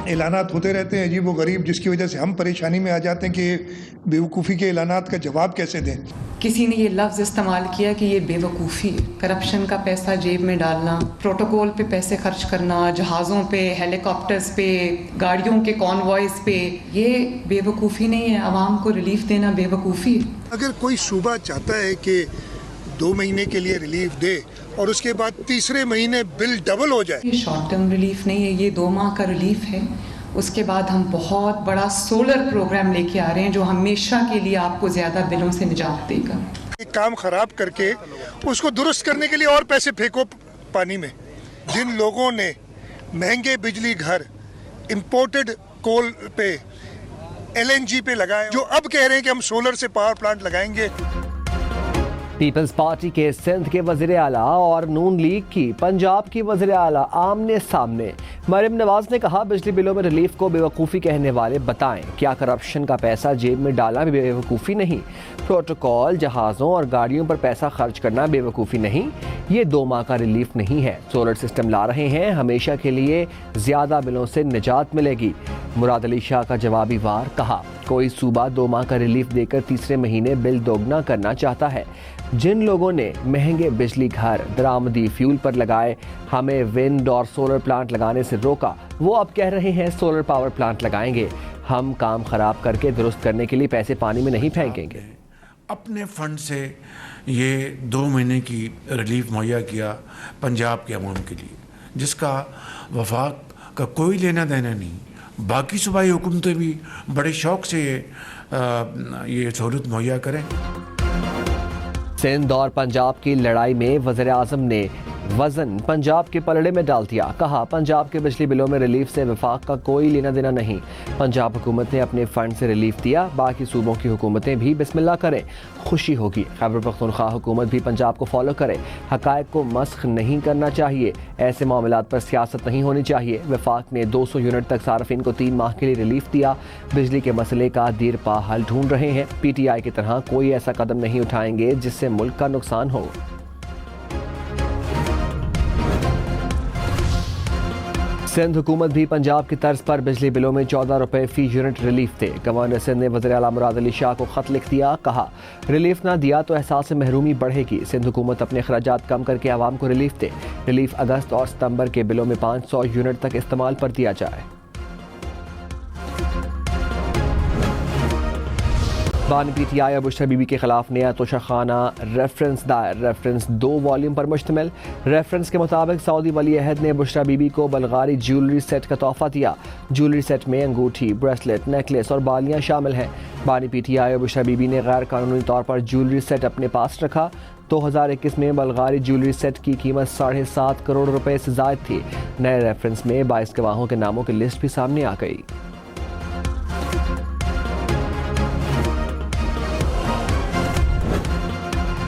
ऐलानात होते रहते हैं अजीब व गरीब, जिसकी वजह से हम परेशानी में आ जाते हैं कि बेवकूफ़ी के ऐलानात का जवाब कैसे दें। किसी ने ये लफ्ज़ इस्तेमाल किया कि ये बेवकूफ़ी, करप्शन का पैसा जेब में डालना, प्रोटोकॉल पे पैसे खर्च करना, जहाज़ों पे, हेलीकॉप्टर्स पे, गाड़ियों के कॉन्वॉयज़ पे, ये बेवकूफ़ी नहीं है। आवाम को रिलीफ देना बेवकूफ़ी है। अगर कोई सूबा चाहता है कि 2 महीने के लिए रिलीफ दे और उसके बाद तीसरे महीने बिल डबल हो जाए, ये शॉर्ट टर्म रिलीफ नहीं है, ये 2 माह का रिलीफ है। उसके बाद हम बहुत बड़ा सोलर प्रोग्राम लेके आ रहे हैं जो हमेशा के लिए आपको ज़्यादा बिलों से निजात देगा। काम खराब करके उसको दुरुस्त करने के लिए और पैसे फेंको पानी में। जिन लोगों ने महंगे बिजली घर इंपोर्टेड कोल पे, LNG पे लगाए, जो अब कह रहे हैं कि हम सोलर से पावर प्लांट लगाएंगे। पीपल्स पार्टी के सिंध के वज़ीर आला और नून लीग की पंजाब की वज़ीर आला आमने सामने। मरियम नवाज ने कहा, बिजली बिलों में रिलीफ को बेवकूफ़ी कहने वाले बताएं, क्या करप्शन का पैसा जेब में डालना भी बेवकूफ़ी नहीं? प्रोटोकॉल, जहाज़ों और गाड़ियों पर पैसा खर्च करना बेवकूफ़ी नहीं? ये 2 माह का रिलीफ नहीं है। सोलर सिस्टम ला रहे हैं, हमेशा के लिए ज़्यादा बिलों से निजात मिलेगी। मुराद अली शाह का जवाबी वार, कहा, कोई सूबा 2 माह का रिलीफ देकर तीसरे महीने बिल दोगुना करना चाहता है। जिन लोगों ने महंगे बिजली घर दरामदी फ्यूल पर लगाए, हमें विंड और सोलर प्लांट लगाने से रोका, वो अब कह रहे हैं सोलर पावर प्लांट लगाएंगे। हम काम खराब करके दुरुस्त करने के लिए पैसे पानी में नहीं फेंकेंगे। अपने फंड से ये 2 महीने की रिलीफ मुहैया किया पंजाब के अवाम के लिए, जिसका वफाक का कोई लेना देना नहीं। बाकी सूबाई हुकूमतें भी बड़े शौक से ये सहूलत मुहैया करें। सिंध और पंजाब की लड़ाई में वज़ीर आज़म ने वज़न पंजाब के पलड़े में डाल दिया। कहा, पंजाब के बिजली बिलों में रिलीफ से वफाक का कोई लेना देना नहीं। पंजाब हुकूमत ने अपने फंड से रिलीफ दिया, बाकी सूबों की हुकूमतें भी बिस्मिल्लाह करें, खुशी होगी। खैबर पख्तूनख्वा हुकूमत भी पंजाब को फॉलो करे। हक़ाइक़ को मस्ख़ नहीं करना चाहिए, ऐसे मामलात पर सियासत नहीं होनी चाहिए। वफाक ने 200 यूनिट तक सार्फिन को 3 माह के लिए रिलीफ दिया। बिजली के मसले का देर पा हल ढूंढ रहे हैं। PTI की तरह कोई ऐसा कदम नहीं उठाएंगे जिससे मुल्क का नुकसान हो। सिंध हुकूमत भी पंजाब की तर्ज पर बिजली बिलों में 14 रुपए फी यूनिट रिलीफ दे। गवर्नर सिंध ने वज़ीर आला मुराद अली शाह को खत लिख दिया। कहा, रिलीफ ना दिया तो एहसास महरूमी बढ़ेगी। सिंध हुकूमत अपने अखराजात कम करके आवाम को रिलीफ दे। रिलीफ अगस्त और सितंबर के बिलों में 500 यूनिट तक इस्तेमाल पर दिया जाए। बानी PTI और बुशरा बीबी के खिलाफ नया तोशाखाना रेफरेंस दायर। रेफरेंस 2 वॉल्यूम पर मुश्तमिल। रेफरेंस के मुताबिक सऊदी वली अहद ने बुशरा बीबी को बल्गारी ज्वेलरी सेट का तोहफा दिया। ज्वेलरी सेट में अंगूठी, ब्रेसलेट, नेकलेस और बालियां शामिल हैं। बानी PTI और बुशरा बीबी ने गैर कानूनी तौर पर ज्वेलरी सेट अपने पास रखा। 2021 में बल्गारी ज्वेलरी सेट की कीमत 7.5 करोड़ रुपए से ज़ायद थी। नए रेफरेंस में 22 गवाहों के नामों की लिस्ट भी सामने आ गई।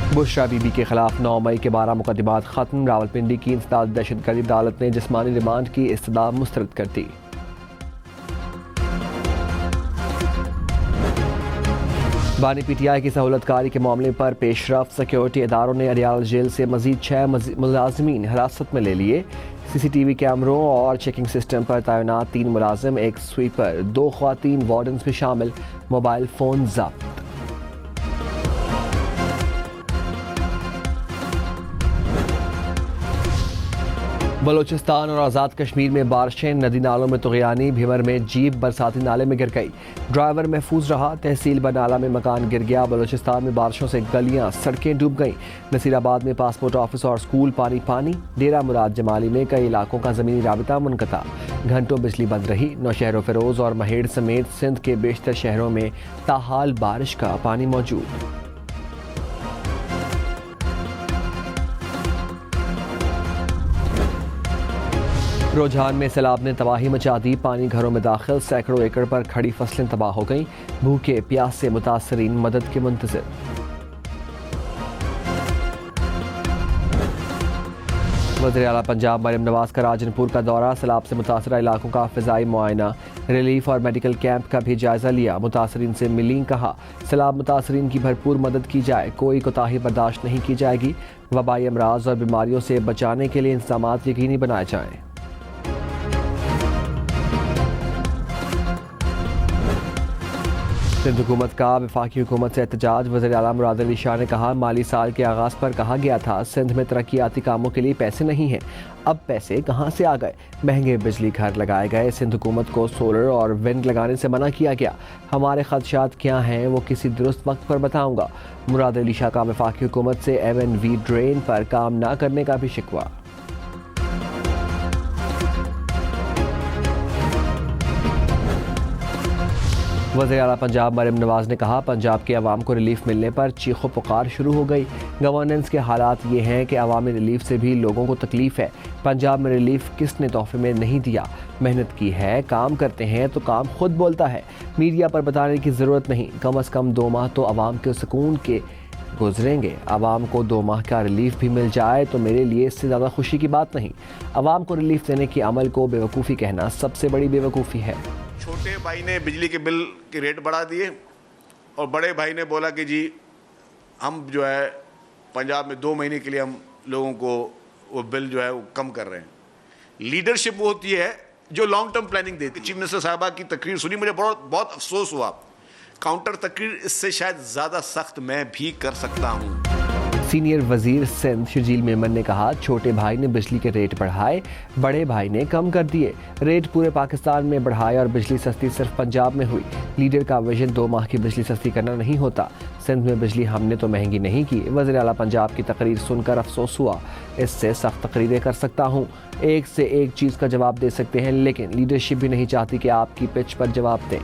बुशरा बीबी के खिलाफ 9 मई के 12 मुकदमात खत्म। रावलपिंडी की इंसदाद दहशतगर्दी अदालत ने जिस्मानी रिमांड की इस्तदा मुस्तरद कर दी। बानी PTI की सहूलतकारी के मामले पर पेशरफ। सिक्योरिटी इदारों ने अडियाला जेल से मजीद 6 मुलाजमीन हिरासत में ले लिए। CCTV कैमरों और चेकिंग सिस्टम पर तैनात 3 मुलाजिम, 1 स्वीपर, 2 ख्वातीन वार्डन्स भी शामिल। मोबाइल फ़ोन जब्त। बलूचिस्तान और आज़ाद कश्मीर में बारिशें, नदी नालों में तुग़यानी। भिवर में जीप बरसाती नाले में गिर गई, ड्राइवर महफूज रहा। तहसील बनाला में मकान गिर गया। बलूचिस्तान में बारिशों से गलियां, सड़कें डूब गईं। नसीराबाद में पासपोर्ट ऑफिस और स्कूल पानी पानी। डेरा मुराद जमाली में कई इलाकों का ज़मीनी राबिता मुनक़ता। घंटों बिजली बंद रही। नौशहर फ़िरोज़ और महेड़ समेत सिंध के बेशतर शहरों में ताहाल बारिश का पानी मौजूद। रुझान में सैलाब ने तबाही मचा दी। पानी घरों में दाखिल, सैकड़ों एकड़ पर खड़ी फसलें तबाह हो गईं। भूखे प्यासे मुतासरीन मदद के मुंतज़िर। वज़ीर आला पंजाब मरियम नवाज का राजनपुर का दौरा। सैलाब से मुतासरा इलाकों का फ़िज़ाई मुआयना, रिलीफ और मेडिकल कैंप का भी जायज़ा लिया। मुतासरीन से मिली, कहा सैलाब मुतासरीन की भरपूर मदद की जाए, कोई कोताही बर्दाश्त नहीं की जाएगी। वबाई अमराज और बीमारियों से बचाने के लिए इंतज़ामात यकीनी बनाए जाएँ। सिंध हुकूमत का वफाकी हुकूमत से एहतजाज। वज़ीर आला मुराद अली शाह ने कहा, माली साल के आगाज़ पर कहा गया था सिंध में तरक्याती कामों के लिए पैसे नहीं हैं, अब पैसे कहाँ से आ गए। महंगे बिजली घर लगाए गए, सिंध हुकूमत को सोलर और विंड लगाने से मना किया गया। हमारे खदशात क्या हैं वो किसी दुरुस्त वक्त पर बताऊँगा। मुराद अली शाह का वफाकी हुकूमत से MNV ड्रेन पर काम न करने का भी शिकवा। वज़ीर आला पंजाब मरियम नवाज़ ने कहा, पंजाब के अवाम को रिलीफ मिलने पर चीखो पुकार शुरू हो गई। गवर्नेंस के हालात ये हैं कि अवामी रिलीफ से भी लोगों को तकलीफ़ है। पंजाब में रिलीफ किसने तोहफे में नहीं दिया, मेहनत की है, काम करते हैं तो काम खुद बोलता है। मीडिया पर बताने की ज़रूरत नहीं, कम अज़ कम 2 माह तो अवाम के सुकून के गुजरेंगे। अवाम को 2 माह का रिलीफ भी मिल जाए तो मेरे लिए इससे ज़्यादा खुशी की बात नहीं। अवाम को रिलीफ देने के अमल को बेवकूफ़ी कहना सबसे बड़ी बेवकूफ़ी है। छोटे भाई ने बिजली के बिल के रेट बढ़ा दिए और बड़े भाई ने बोला कि जी हम जो है पंजाब में 2 महीने के लिए हम लोगों को वो बिल जो है वो कम कर रहे हैं। लीडरशिप वो होती है जो लॉन्ग टर्म प्लानिंग देती है। चीफ मिनिस्टर साहबा की तकरीर सुनी, मुझे बहुत अफसोस हुआ। काउंटर तकरीर इससे शायद ज़्यादा सख्त मैं भी कर सकता हूँ। सीनियर वजीर सिंध शर्जील मेमन ने कहा, छोटे भाई ने बिजली के रेट बढ़ाए, बड़े भाई ने कम कर दिए। रेट पूरे पाकिस्तान में बढ़ाए और बिजली सस्ती सिर्फ पंजाब में हुई। लीडर का विजन 2 माह की बिजली सस्ती करना नहीं होता। सिंध में बिजली हमने तो महंगी नहीं की। वज़ीर आला पंजाब की तकरीर सुनकर अफसोस हुआ। इससे सख्त तकरीरें कर सकता हूँ, एक से एक चीज़ का जवाब दे सकते हैं, लेकिन लीडरशिप भी नहीं चाहती कि आपकी पिच पर जवाब दें।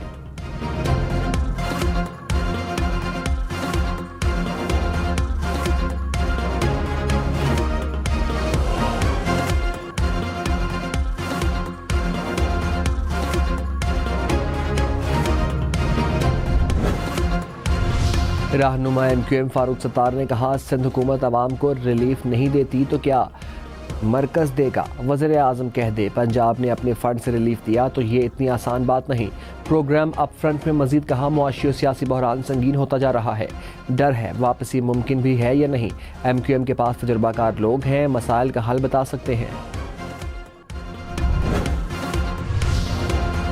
रहनुमा MQM फारूक सत्तार ने कहा, सिंध हुकूमत आवाम को रिलीफ नहीं देती तो क्या मरकज देगा। वज़ीर आज़म कह दे पंजाब ने अपने फंड से रिलीफ दिया तो ये इतनी आसान बात नहीं। प्रोग्राम अप फ्रंट में मजीद कहा, मुआशी और सियासी बहरान संगीन होता जा रहा है, डर है वापसी मुमकिन भी है या नहीं। MQM के पास तजुर्बाकार लोग हैं, मसाइल का हल बता सकते हैं।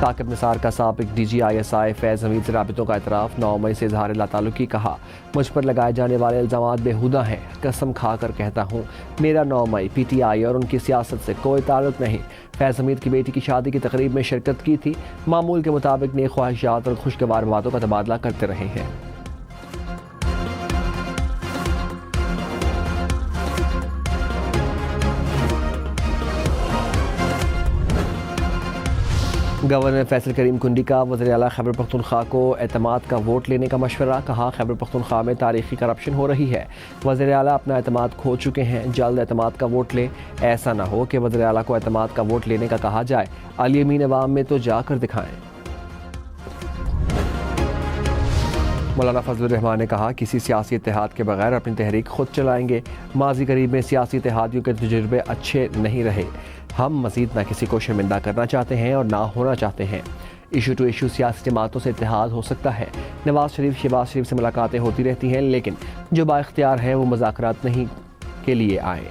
साकिब निसार का साबिक DG ISI फैज़ हमीद से राबितों का इतराफ़। 9 मई से इजहार लाताल्लुकी कहा, मुझ पर लगाए जाने वाले इल्ज़ामात बेहुदा हैं। कसम खाकर कहता हूँ मेरा 9 मई PTI और उनकी सियासत से कोई ताल्लुक़ नहीं। फैज़ हमीद की बेटी की शादी की तकरीब में शिरकत की थी। मामूल के मुताबिक नेक ख्वाहिशात और खुशगवार बातों का तबादला करते रहे हैं। गवर्नर फैसल करीम कुंडी का वज़ीर आला खैबर पख्तूनख्वा को एतमाद का वोट लेने का मशवरा। कहा, खैबर पख्तूनख्वा में तारीखी करप्शन हो रही है। वज़ीर आला अपना एतमाद खो चुके हैं, जल्द एतमाद का वोट लें। ऐसा ना हो कि वज़ीर आला को एतमाद का वोट लेने का कहा जाए। अली अमीन अवाम में तो जाकर दिखाएं। मौलाना फजलुर रहमान ने कहा, किसी सियासी इत्तेहाद के बगैर अपनी तहरीक खुद चलाएंगे। माजी करीब में सियासी इत्तेहादियों के तजुर्बे अच्छे नहीं रहे। हम मज़ीद ना किसी को शर्मिंदा करना चाहते हैं और ना होना चाहते हैं। इशू टू इशू सियासी जमातों से इत्तेहाद हो सकता है। नवाज शरीफ शहबाज शरीफ से मुलाकातें होती रहती हैं, लेकिन जो बाइख्तियार हैं वो मुज़ाकरात नहीं के लिए आए।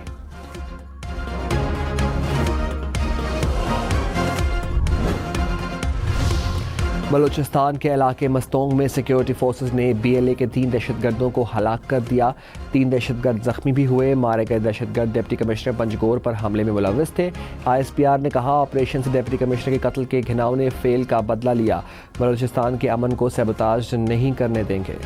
बलूचिस्तान के इलाके मस्तोंग में सिक्योरिटी फोर्सेस ने BLA के 3 दहशतगर्दों को हलाक कर दिया। 3 दहशतगर्द जख्मी भी हुए। मारे गए दहशतगर्द डिप्टी कमिश्नर पंजगोर पर हमले में मुलव्विस थे। ISPR ने कहा, ऑपरेशन से डिप्टी कमिश्नर के कत्ल के घिनौने फेल का बदला लिया। बलूचिस्तान के अमन को सैबोताज नहीं करने देंगे।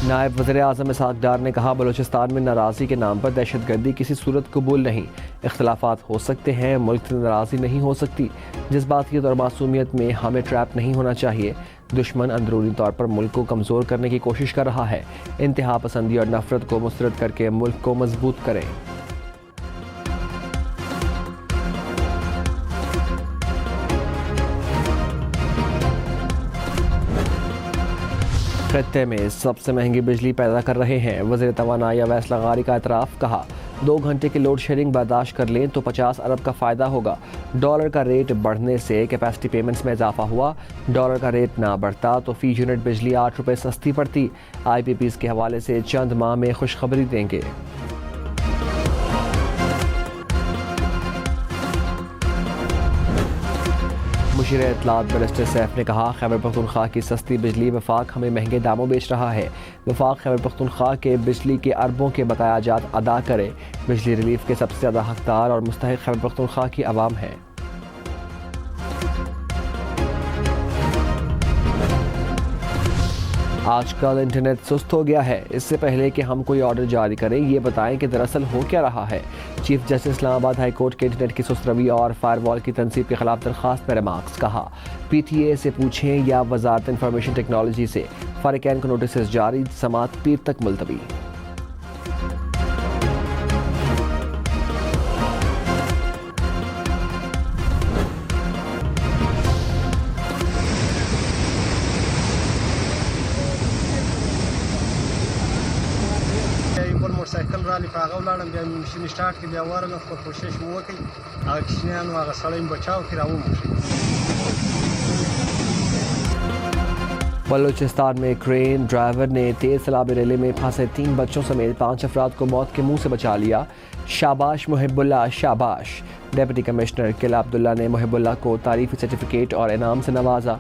नायब वज़ीर आज़म इसहाक़ डार ने कहा, बलूचिस्तान में नाराज़ी के नाम पर दहशतगर्दी किसी सूरत कबूल नहीं। इख्तलाफात हो सकते हैं, मुल्क से नाराज़ी नहीं हो सकती। जज्बातियत और मासूमियत में हमें ट्रैप नहीं होना चाहिए। दुश्मन अंदरूनी तौर पर मुल्क को कमज़ोर करने की कोशिश कर रहा है। इंतहा पसंदी और नफरत को मुस्तरद करके मुल्क को मजबूत करें। खत्ते में सबसे महंगी बिजली पैदा कर रहे हैं। वज़ीर तवानाई अवैस लगारी का एतराफ़। कहा, 2 घंटे की लोड शेडिंग बर्दाश्त कर लें तो 50 अरब का फ़ायदा होगा। डॉलर का रेट बढ़ने से कैपेसिटी पेमेंट्स में इजाफा हुआ। डॉलर का रेट ना बढ़ता तो फ़ी यूनिट बिजली 8 रुपये सस्ती पड़ती। IPPs के हवाले से चंद माह में खुशखबरी देंगे। मुशीर इत्तलात बैरिस्टर सैफ ने कहा, खैबर पख्तूनख्वा की सस्ती बिजली वफाक हमें महंगे दामों बेच रहा है। वफाक खैबर पख्तूनख्वा के बिजली के अरबों के बकायाजात अदा करे। बिजली रिलीफ के सबसे ज़्यादा हकदार और मुस्तहिक खैबर पख्तूनख्वा की आवाम है। आजकल इंटरनेट सुस्त हो गया है। इससे पहले कि हम कोई ऑर्डर जारी करें, ये बताएं कि दरअसल हो क्या रहा है। Chief justice Islamabad high court के इंटरनेट की सुस्त रवि और फायरवॉल की तनसीब के खिलाफ दरखास्त में रिमार्क्स। कहा, PTA से पूछें या वजारत इंफॉर्मेशन टेक्नोलॉजी से। फारिकैन को नोटिस जारी, समात पीर तक मुलतवी। मोटरसाइकिल राली पागल लाड़म बया मशीन स्टार्ट की बया वारम को कोशिश वो की आ किसने वागा सड़े में बचाव फिर आऊं बलूचिस्तान में क्रेन ड्राइवर ने तेज सलाबी रेले में फंसे 3 बच्चों समेत 5 अफराद को मौत के मुंह से बचा लिया। शाबाश मुहिबुल्लाह, शाबाश। डिप्टी कमिश्नर किला अब्दुल्ला ने मुहिबुल्लाह को तारीफी सर्टिफिकेट और इनाम से नवाजा।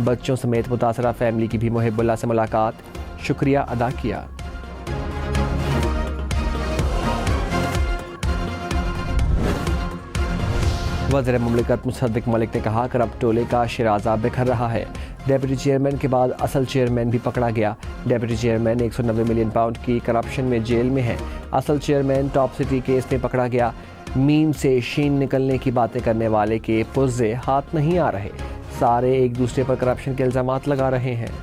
बच्चों समेत मुतासरा फैमिली की भी मुहिबुल्लाह से मुलाकात, शुक्रिया अदा किया। वज़ीर मुमलिकत मुसद्दिक मलिक ने कहा, करप्ट टोले का शिराजा बिखर रहा है। डेप्यूटी चेयरमैन के बाद असल चेयरमैन भी पकड़ा गया। डेप्यूटी चेयरमैन 190 मिलियन पाउंड की करप्शन में जेल में है। असल चेयरमैन टॉप सिटी केस में पकड़ा गया। मीम से शीन निकलने की बातें करने वाले के पुर्जे हाथ नहीं आ रहे। सारे एक दूसरे पर करप्शन के इल्ज़ामात लगा रहे हैं।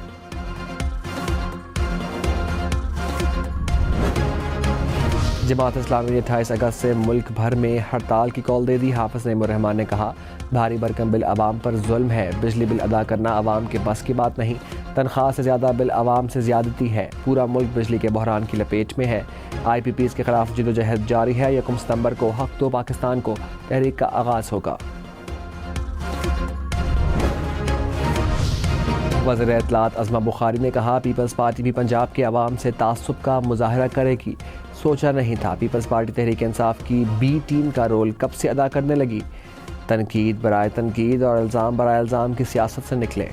जमात इस्लामी ने 28 अगस्त से मुल्क भर में हड़ताल की कॉल दे दी। हाफिज नईमुर्रहमान ने कहा, भारी भरकम बिल आवाम पर जुल्म है। बिजली बिल अदा करना आवाम के बस की बात नहीं। तनख्वाह से ज़्यादा बिल आवाम से ज़्यादती है। पूरा मुल्क बिजली के बहरान की लपेट में है। IPPs के खिलाफ जिदोजहद जारी है। 1 सितंबर को हक तो पाकिस्तान को तहरीक का आगाज़ होगा। वज़ीर इत्तलात अज़मा बुखारी ने कहा, पीपल्स पार्टी भी पंजाब के अवाम से तासुब का मुजाहरा करेगी। सोचा नहीं था पीपल्स पार्टी तहरीक इंसाफ की B टीम का रोल कब से अदा करने लगी। तनकीद बराए तनकीद और इल्ज़ाम बराए इल्ज़ाम की सियासत से निकले।